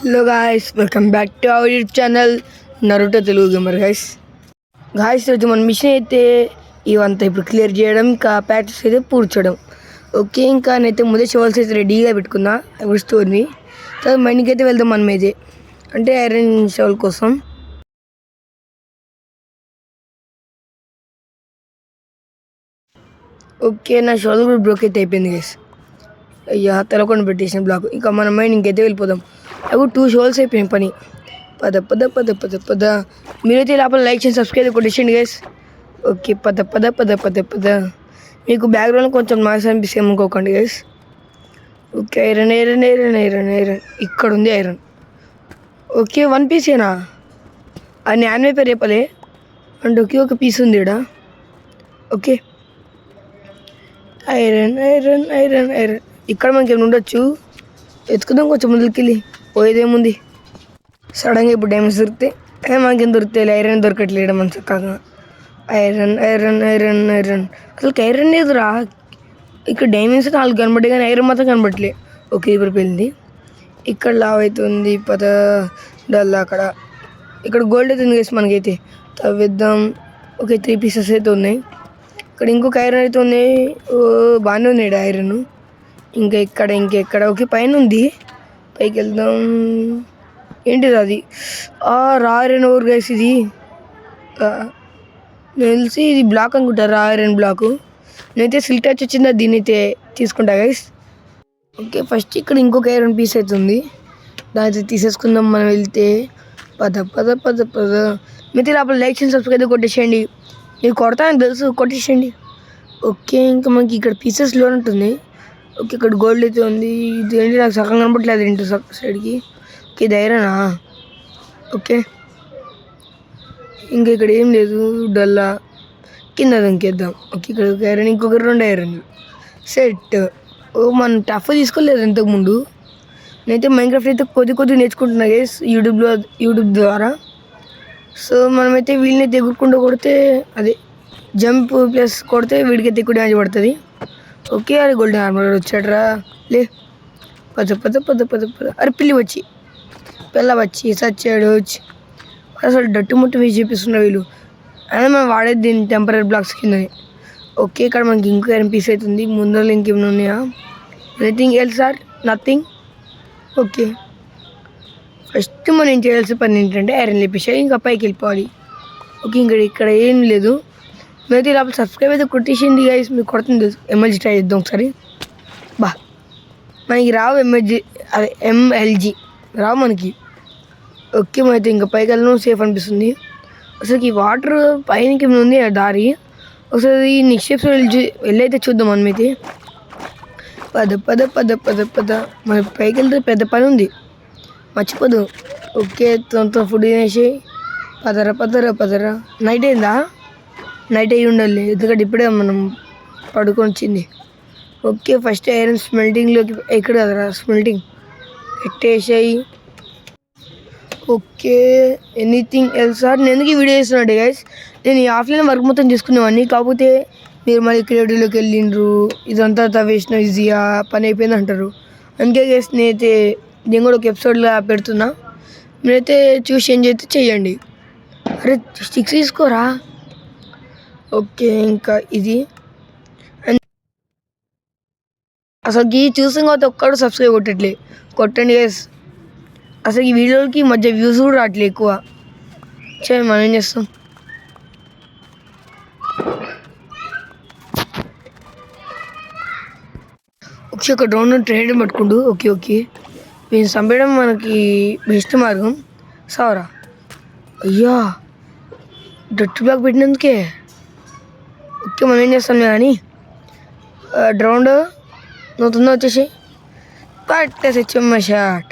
Hello guys, welcome back to our YouTube channel Naruto Telugu gamer. Guys రోజు మన machine అయితే ఇవంతా ఇప్పుడు క్లియర్ చేయడం, ఇంకా ప్యాచెస్ అయితే పూడ్చడం. ఓకే, ఇంకా నేనైతే ముందే షోల్స్ అయితే రెడీగా పెట్టుకున్నా ఇప్పుడు స్టోర్ని. తర్వాత మైండ్కి అయితే వెళ్దాం మనం అయితే, అంటే ఐరన్ షోల్ కోసం. ఓకే, నా షోల్ కూడా బ్రోక్ అయితే అయిపోయింది గైస్. అయ్యా తెలకొండ పెట్టేసిన బ్లాక్. ఇంకా మన మైండ్ ఇంకైతే వెళ్ళిపోదాం. అవి 2 షోల్స్ అయిపోయినాయి పని. పద పద పద పద పద మీరైతే లోపల లైక్ చేసి సబ్స్క్రైబ్ కొట్టేసండి గైస్. ఓకే, పద పద పద పద పద. మీకు బ్యాక్గ్రౌండ్ కొంచెం నాయిస్ అనిపిస్తే ఏమనుకోకండి guys. Okay, iron iron iron iron iron ఇక్కడ ఉంది ఐరన్. ఓకే, 1 పీసేనా? అది నేను పేరు రేపలే అంటే ఒకే ఒక పీస్ ఉంది ఇక్కడ. Okay, iron iron iron iron ఇక్కడ మనకి ఏమైనా ఉండొచ్చు. ఎత్తుకుదాం కొంచెం ముందుకెళ్ళి. పోయేదేముంది, సడన్గా ఇప్పుడు డైమండ్స్ దొరికితే మనకేం దొరుకుతాయి. ఐరన్ దొరకట్లేడు మన చక్కగా. ఐరన్ ఐరన్ ఐరన్ ఐరన్ అసలు ఐరన్ లేదురా. ఇక్కడ డైమండ్స్ 4 కనబడ్డాయి కానీ ఐరన్ మాత్రం కనబడట్లే. ఓకే, ఇప్పుడు వెళ్ళింది. ఇక్కడ లావ్ అవుతుంది పద డల్. అక్కడ ఇక్కడ గోల్డ్ అయితే ఉంది వేసి మనకైతే తవ్విద్దాం. ఓకే, 3 పీసెస్ అయితే ఉన్నాయి. ఇక్కడ ఇంకొక ఐరన్ అయితే ఉంది. బాగానే ఉంది ఐరన్. ఇంకా ఇంకెక్కడ ఓకే పైన ఉంది, పైకి వెళ్దాం. ఏంటిది అది? రా ఐరన్ ఓవర్ గైస్. ఇది తెలిసి ఇది బ్లాక్ అనుకుంటా, రా ఐరన్ బ్లాక్. నేనైతే సిల్క్ టచ్ వచ్చిందా దీన్ని అయితే తీసుకుంటా గైస్. ఓకే, ఫస్ట్ ఇక్కడ ఇంకొక ఐరన్ పీస్ అయితే ఉంది, దాని అయితే తీసేసుకుందాం మనం వెళ్తే. పద పద పద పద. మీతో లోపల లైక్ చేసి సబ్స్క్రైబ్ కొట్టేసేయండి. మీరు కొడతానని తెలుసు, కొట్టేసేయండి. ఓకే, ఇంకా మనకి ఇక్కడ పీసెస్లో ఉంటుంది. ఓకే, ఇక్కడ గోల్డ్ అయితే ఉంది. ఇది ఏంటి నాకు సగం కనపట్లేదు ఇంటి సైడ్కి. ఓకే, ఇది ఐరనా? ఓకే, ఇంకా ఇక్కడ ఏం లేదు, డల్లా కింద ఇంకేద్దాం. ఓకే, ఇక్కడ ఒక ఐరన్, ఇంకొక 2 ఐరన్ సెట్. మనం టఫ్ తీసుకోలేదు ఇంతకుముందు. నేనైతే మైన్క్రాఫ్ట్ అయితే కొద్ది నేర్చుకుంటున్నా గైస్ యూట్యూబ్ ద్వారా. సో మనమైతే వీళ్ళని ఎగురుకుంటూ కొడితే, అదే జంప్ ప్లస్ కొడితే వీడికైతే ఎక్కువ డ్యామేజ్ పడుతుంది. ఓకే, అరే గోల్డెన్ ఆర్మర్ వచ్చాడరా. లే పద పద పద పద పద. అరే పిల్లి వచ్చి సచ్చాడు వచ్చి. అసలు డట్టు ముట్టు వేసి చూపిస్తున్నారు వీళ్ళు. అయినా మనం వాడేది దీన్ని టెంపరీ బ్లాక్స్ కిందని. ఓకే, ఇక్కడ మనకి ఇంకో ఐరన్ పీస్ అవుతుంది. ముందర ఇంకేమైనా ఉన్నాయా? Anything else or nothing. Okay, first మనం ఏం చేయాల్సిన పని ఏంటంటే ఐరన్ లేపేసాయి, ఇంకా పైకి వెళ్ళిపోవాలి. ఓకే, ఇక్కడ ఏం లేదు. మీరైతే లోపల సబ్స్క్రైబ్ అయితే కొట్టేసింది గైస్. మీకు కొడుతుంది తెలుసు. ఎమ్ఎల్జీ ట్రై చేద్దాం ఒకసారి. మనకి రావు అదే ఎంఎల్జీ రావు మనకి. ఓకే, మనైతే ఇంకా పైకి వెళ్ళడం సేఫ్ అనిపిస్తుంది. అసలు ఈ వాటర్ పైనకి ఉంది దారి. ఒకసారి నిక్షేప్స్ వెళ్ళైతే చూద్దాం మనమైతే. పద పద పద పద పద. మన పైకి వెళ్తే పెద్ద పని ఉంది, మర్చిపోదు. ఓకే, తొంత ఫుడ్ తినేసి పదరా. నైట్ అయిందా? నైట్ అయ్యి ఉండాలి, ఎందుకంటే ఇప్పుడే మనం పడుకొని వచ్చింది. ఓకే, ఫస్ట్ ఐరన్ స్మెల్టింగ్లోకి ఎక్కడ కదరా స్మెల్టింగ్ పెట్టేసాయి. Okay, anything else or? నేను ఎందుకు ఈ వీడియో చేస్తున్నాడు గైస్, నేను ఈ ఆఫ్లైన్ వర్క్ మొత్తం చేసుకునేవాడిని. కాకపోతే మీరు మళ్ళీ క్రియేటివ్లోకి వెళ్ళిండ్రు, ఇదంతా తవ్వేసిన ఈజీగా పని అయిపోయింది అంటారు. అందుకే గైస్ నేను కూడా ఒక ఎపిసోడ్లో పెడుతున్నా. మీరైతే చూసి ఏం చేస్తే చెయ్యండి. అరే స్టిక్స్ తీసుకోరా. ఓకే, ఇంకా ఇది అసలు ఈ చూసిన తర్వాత ఒక్కడు సబ్స్క్రైబ్ కొట్టండి గైస్. అసలు ఈ వీడియోకి మధ్య వ్యూస్ కూడా రావట్లేదు ఎక్కువ. చేయండి, మనం ఏం చేస్తాం. ఓకే, ఒక డ్రోన్ ట్రైన్ పట్టుకుంటూ. ఓకే, మేము చంపేయడం మనకి బెస్ట్ మార్గం. సావరా. అయ్యా డట్ బ్లాక్ పెట్టినందుకే. ఓకే, మనం ఏం చేస్తాం కానీ డ్రౌండ్ నువ్వు తొందర వచ్చేసి పట్టేసి చెమ్మ షాట్.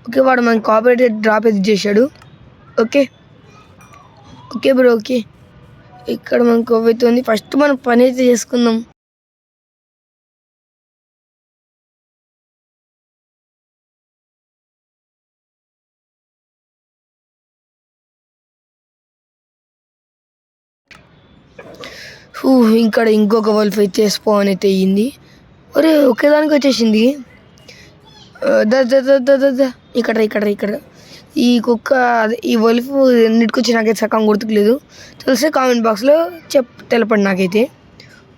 ఓకే, వాడు మనకి కాపరేట్ డ్రాప్ అయితే చేశాడు. Okay bro. ఓకే, ఇక్కడ మనకు అవుతుంది. ఫస్ట్ మనం పని అయితే చేసుకుందాం. ఇక్కడ ఇంకొక వల్ఫ్ అయితే స్పాన్ అయితే అయ్యింది. ఒరే ఒకేదానికి వచ్చేసింది. ఇక్కడ ఇక్కడ ఇక్కడ ఈ కుక్క ఈ వలుపు ఎన్నిటికొచ్చి నాకైతే సగం గుర్తుకులేదు. తెలిస్తే కామెంట్ బాక్స్లో తెలపండి నాకైతే.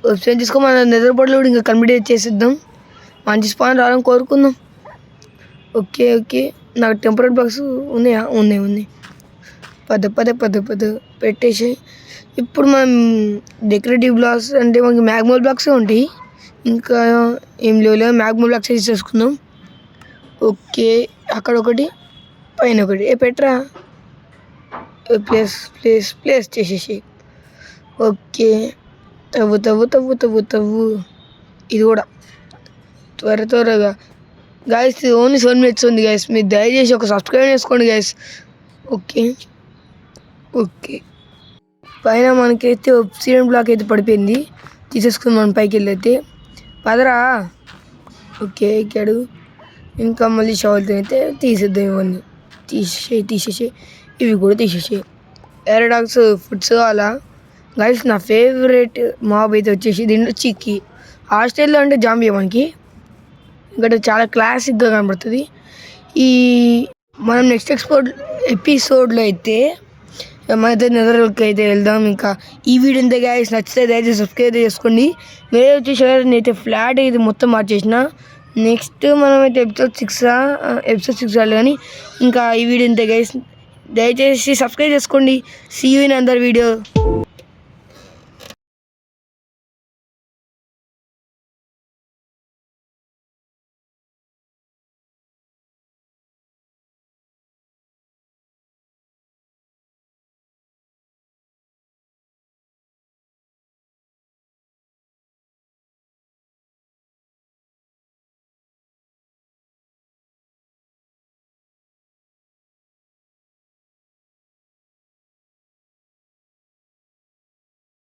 వెబ్సైట్ తీసుకో మన నిద్రపోట్లో కూడా ఇంకా కంప్లీట్ చేసేద్దాం. మంచి స్పాన్ రావాలని కోరుకుందాం. ఓకే ఓకే నాకు టెంపరీ బాక్స్ ఉన్నాయా? ఉన్నాయి. పద పెట్టేసి ఇప్పుడు మనం డెకరేటివ్ బ్లాక్స్ అంటే మనకి మ్యాగ్మోల్ బ్లాక్సే ఉంటాయి, ఇంకా ఏం లేవు. మ్యాగ్మోల్ బ్లాక్స్ వేసి చేసుకుందాం. ఓకే అక్కడ ఒకటి పైన ఒకటి పెట్టరా. ప్లేస్ చేసేసి ఓకే తవ్వు ఇది కూడా త్వరగా. గాయస్ ఓన్లీ 7 minutes ఉంది గాయస్, మీరు దయచేసి ఒక సబ్స్క్రైబ్ చేసుకోండి గాయస్. ఓకే పైన మనకైతే ఆక్సిజన్ బ్లాక్ అయితే పడిపోయింది, తీసేసుకుని మనం పైకి వెళ్ళైతే పదరా. ఓకే ఎక్కాడు. ఇంకా మళ్ళీ షవల్తో అయితే తీసేద్దాం. ఇవన్నీ తీసేసి ఇవి కూడా తీసేసి ఎరడాక్స్ ఫుడ్స్ అలా. గైస్ నా ఫేవరెట్ మాబ్ అయితే వచ్చేసి దీంట్లో చిక్కి. హాస్టల్లో అంటే జాంబీ మనకి ఇక్కడ చాలా క్లాసిక్గా కనబడుతుంది. ఈ మనం నెక్స్ట్ ఎపిసోడ్లో అయితే మనైతే నెదర్కి అయితే వెళ్దాం. ఇంకా ఈ వీడియో అంతే గైస్, నచ్చితే దయచేసి సబ్స్క్రైబ్ చేసుకోండి. వేరే వచ్చేసి నేనైతే ఫ్లాట్ అయితే మొత్తం మార్చేసిన. నెక్స్ట్ మనమైతే ఎపిసోడ్ 6 రాలి కానీ ఇంకా ఈ వీడియో అంతే గైస్, దయచేసి సబ్స్క్రైబ్ చేసుకోండి. See you in other video.